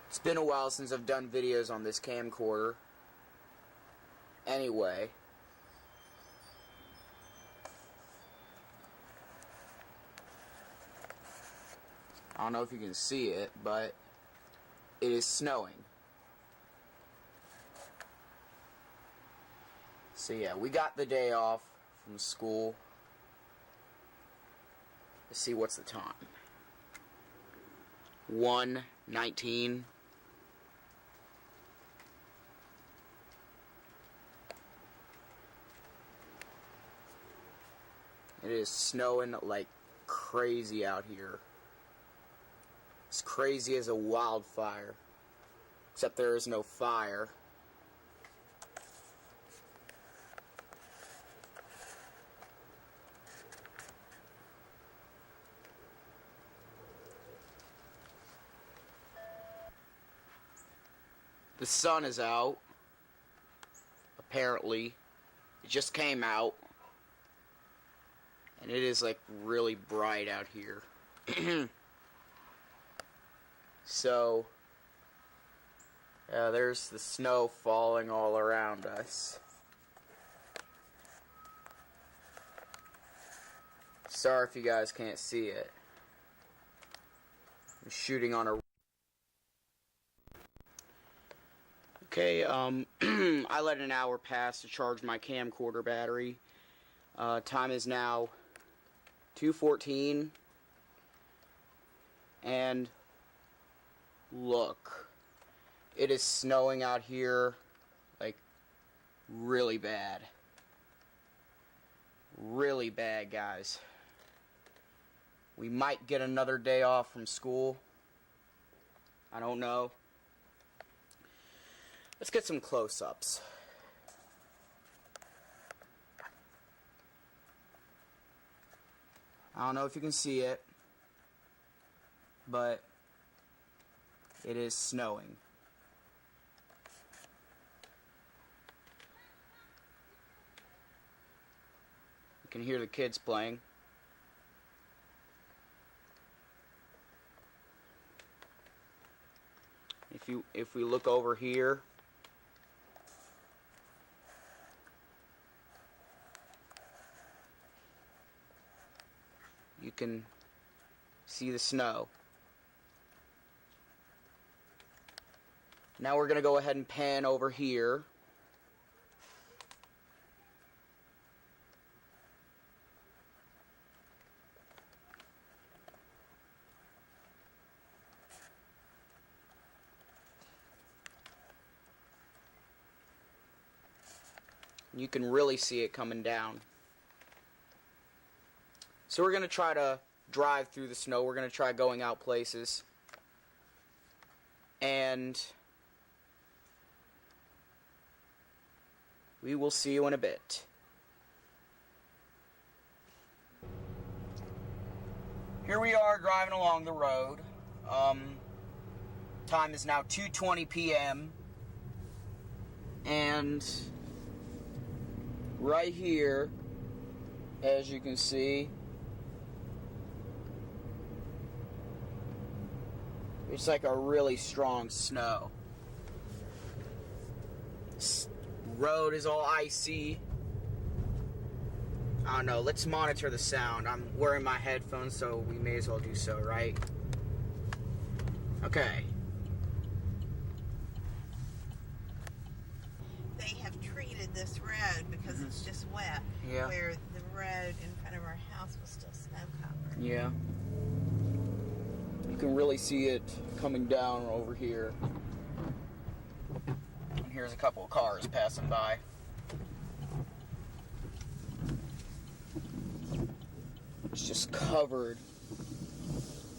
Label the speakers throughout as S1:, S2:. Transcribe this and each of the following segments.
S1: It's been a while since I've done videos on this camcorder. Anyway. I don't know if you can see it, but it is snowing. So yeah, we got the day off from school. Let's see, what's the time? 1:19. It is snowing like crazy out here. As crazy as a wildfire. Except there is no fire. The sun is out. Apparently. It just came out. And it is like really bright out here. So, there's the snow falling all around us. Sorry if you guys can't see it. I'm shooting on a... Okay, I let an hour pass to charge my camcorder battery. Time is now 2:14. And look, it is snowing out here like really bad. Really bad, guys. We might get another day off from school. I don't know. Let's get some close-ups. I don't know if you can see it, but it is snowing. You can hear the kids playing. If we look over here, you can see the snow. Now we're going to go ahead and pan over here. You can really see it coming down. So we're going to try to drive through the snow. We're going to try going out places. And we will see you in a bit. Here we are driving along the road. Time is now 2:20 p.m. And right here, as you can see, it's like a really strong snow. This road is all icy. I don't know, let's monitor the sound. I'm wearing my headphones, so we may as well do so, right? Okay.
S2: They have treated this road because it's just wet.
S1: Yeah.
S2: Where the road in front of our house was still snow covered.
S1: Yeah. You can really see it coming down over here. And here's a couple of cars passing by. It's just covered.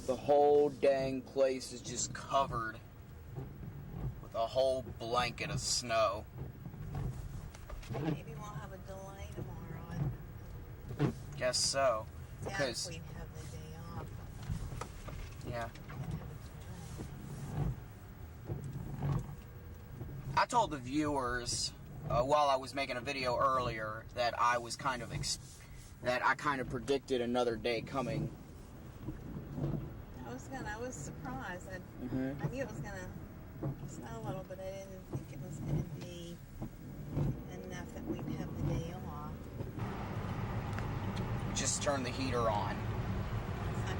S1: The whole dang place is just covered with a whole blanket of snow.
S2: Maybe we'll have a delay tomorrow.
S1: Guess so.
S2: Yeah,
S1: Because
S2: if we have the day off.
S1: yeah. I told the viewers while I was making a video earlier that I was kind of predicted another day coming.
S2: I was surprised. I knew it was gonna It's not a little, but I didn't think it was going to be enough that we'd have the day off.
S1: Just turn the heater on.
S2: The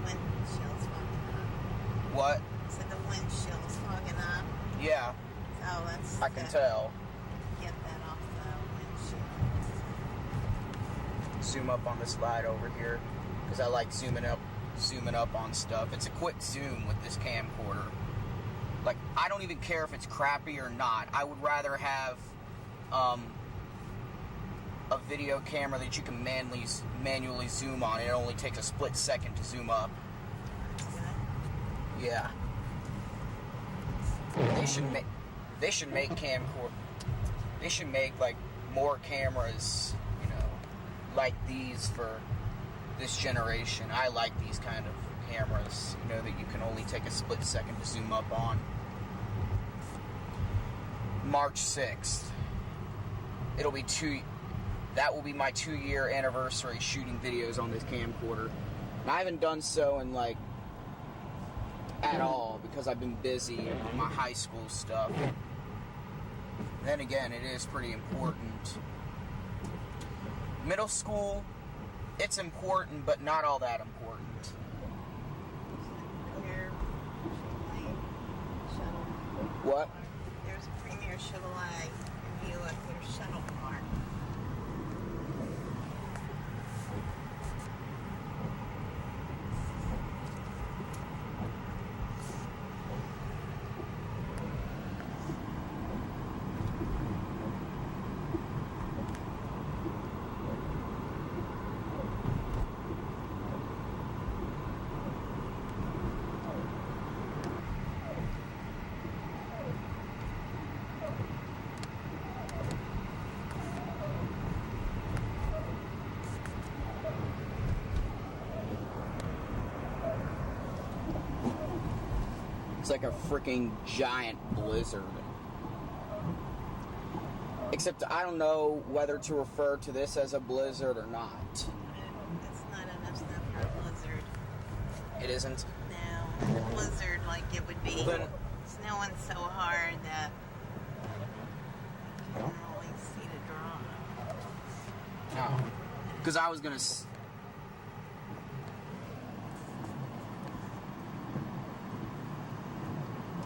S2: windshield's fogging up.
S1: What?
S2: I said the windshield's fogging up.
S1: Yeah.
S2: So let's
S1: I can tell.
S2: get that off the windshield.
S1: Zoom up on this light over here, because I like zooming up on stuff. It's a quick zoom with this camcorder. Like, I don't even care if it's crappy or not. I would rather have a video camera that you can manually zoom on. It only takes a split second to zoom up. Yeah. They should make camcorder. They should make like more cameras, you know, like these for this generation. I like these kind of cameras, you know, that you can only take a split second to zoom up on. March 6th. That will be my 2-year anniversary shooting videos on this camcorder. And I haven't done so in like at all because I've been busy on my high school stuff. Then again, it is pretty important. Middle school, it's important, but not all that important. What?
S2: There's a Premier Chevrolet review of their shuttle car.
S1: It's like a freaking giant blizzard. Except I don't know whether to refer to this as a blizzard or not.
S2: It's not enough snow for a blizzard.
S1: It isn't?
S2: No, a blizzard like it would be
S1: Then,
S2: snowing so hard that you can really see the drop.
S1: no. Because I was going to...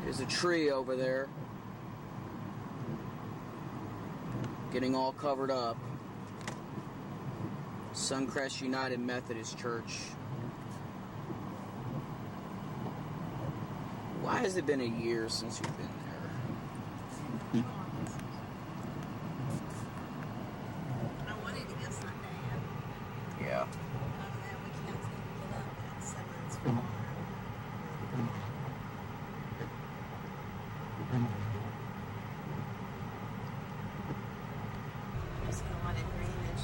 S1: There's a tree over there. Getting all covered up. Suncrest United Methodist Church. Why has it been a year since you've been there?
S2: I wanted to go Sunday.
S1: Yeah.
S2: We can't seem to get up at Simmons for more. There's a lot of drainage.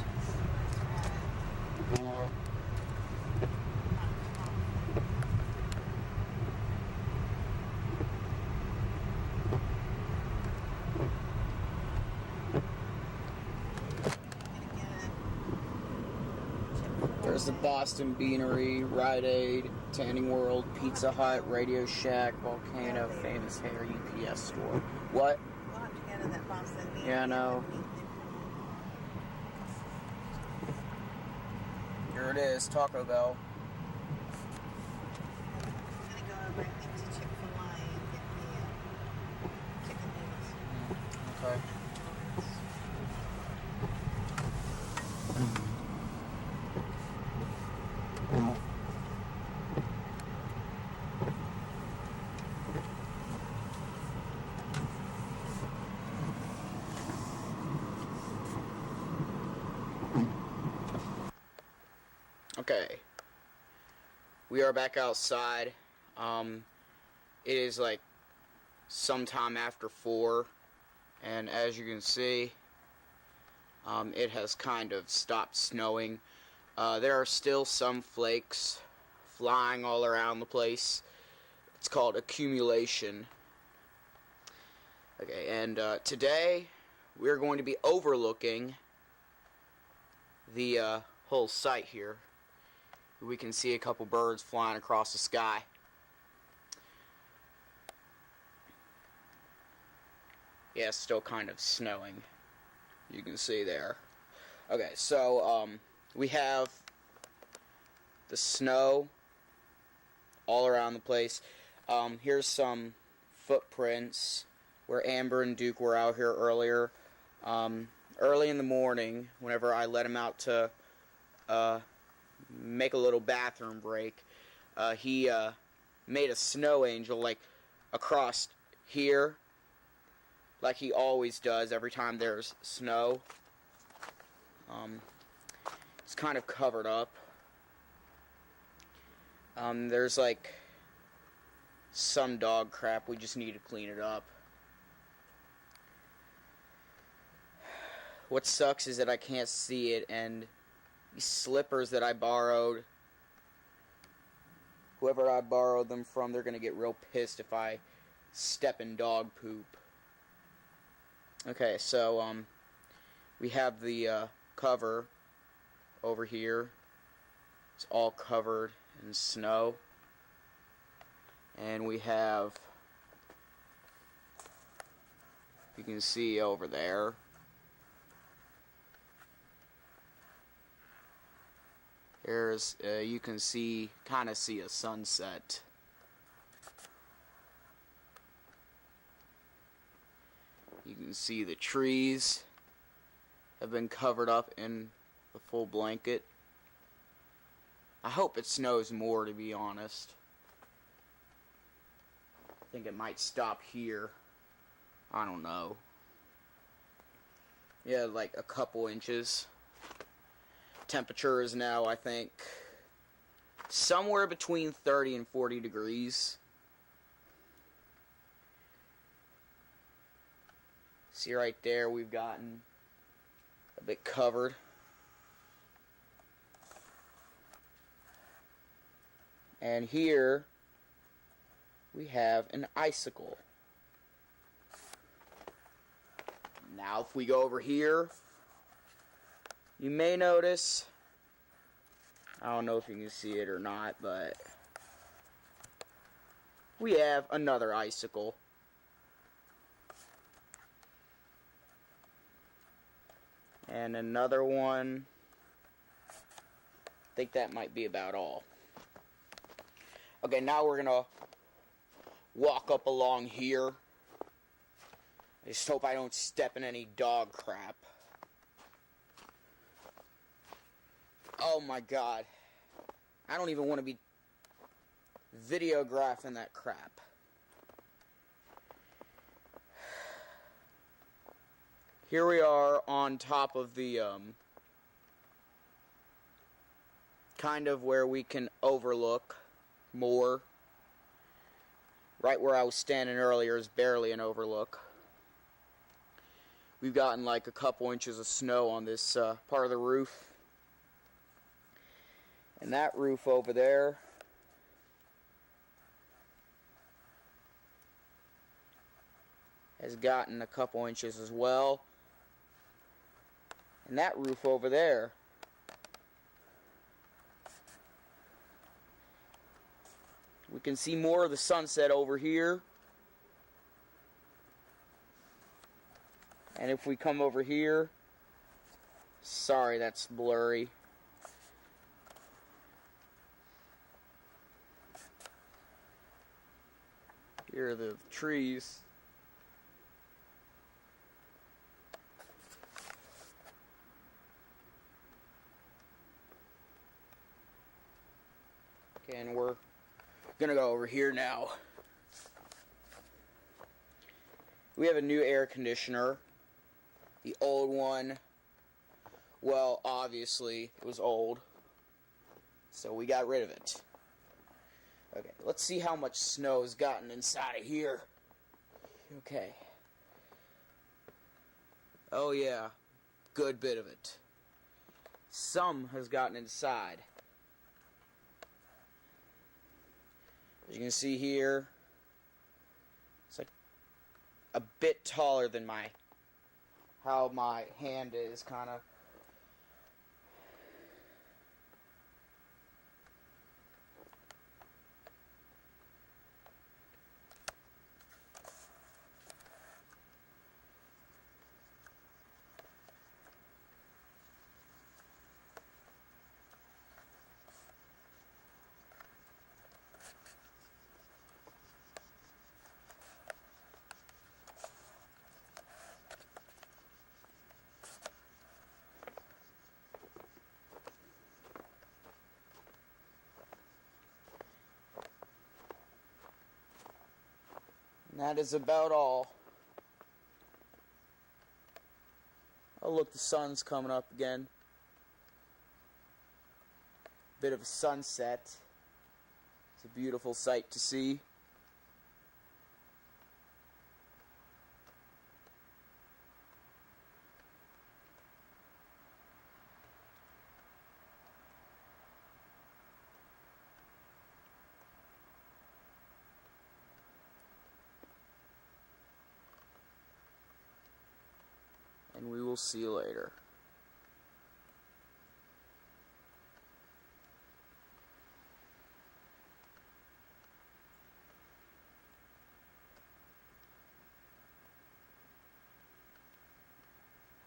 S1: There's the Boston Beanery, Rite Aid, Tanning World, Pizza Hut, Radio Shack, Volcano, Famous Hair, UPS store. What?
S2: We'll have to go to that Boston Beanery.
S1: Yeah, I know. Here it is, Taco Bell.
S2: I'm gonna go over, I think, to Chick-fil-A and get the chicken noodles.
S1: Okay. Okay, we are back outside. It is like sometime after 4, and as you can see, it has kind of stopped snowing. There are still some flakes flying all around the place. It's called accumulation. Okay, and today we're going to be overlooking the whole site here. We can see a couple birds flying across the sky. Yeah, it's still kind of snowing. You can see there. Okay, so we have the snow all around the place. Here's some footprints where Amber and Duke were out here earlier. Early in the morning, whenever I let him out to make a little bathroom break, he made a snow angel like across here, like he always does every time there's snow. It's kind of covered up. There's like some dog crap. We just need to clean it up. What sucks is that I can't see it, and these slippers that I borrowed, whoever I borrowed them from, they're going to get real pissed if I step in dog poop. Okay, so we have the cover over here. It's all covered in snow. And we have, you can see over there, there's, you can see, kind of see a sunset. You can see the trees have been covered up in the full blanket. I hope it snows more, to be honest. I think it might stop here. I don't know. Yeah, like a couple inches. Temperature is now, I think, somewhere between 30 and 40 degrees. See right there, we've gotten a bit covered. And here we have an icicle. Now if we go over here, you may notice, I don't know if you can see it or not, but we have another icicle. And another one. I think that might be about all. Okay, now we're gonna walk up along here. I just hope I don't step in any dog crap. Oh my god. I don't even want to be videographing that crap. Here we are on top of the, kind of where we can overlook more. Right where I was standing earlier is barely an overlook. We've gotten like a couple inches of snow on this part of the roof. And that roof over there has gotten a couple inches as well. And that roof over there we can see more of the sunset over here. And if we come over here, sorry, that's blurry. Here are the trees. Okay, and we're gonna go over here now. We have a new air conditioner. The old one, well, obviously it was old, so we got rid of it. Okay, let's see how much snow has gotten inside of here. Okay. Oh yeah, good bit of it. Some has gotten inside. As you can see here, it's like a bit taller than how my hand is, kind of. that is about all. Oh look, the sun's coming up again. Bit of a sunset. It's a beautiful sight to see. And we will see you later.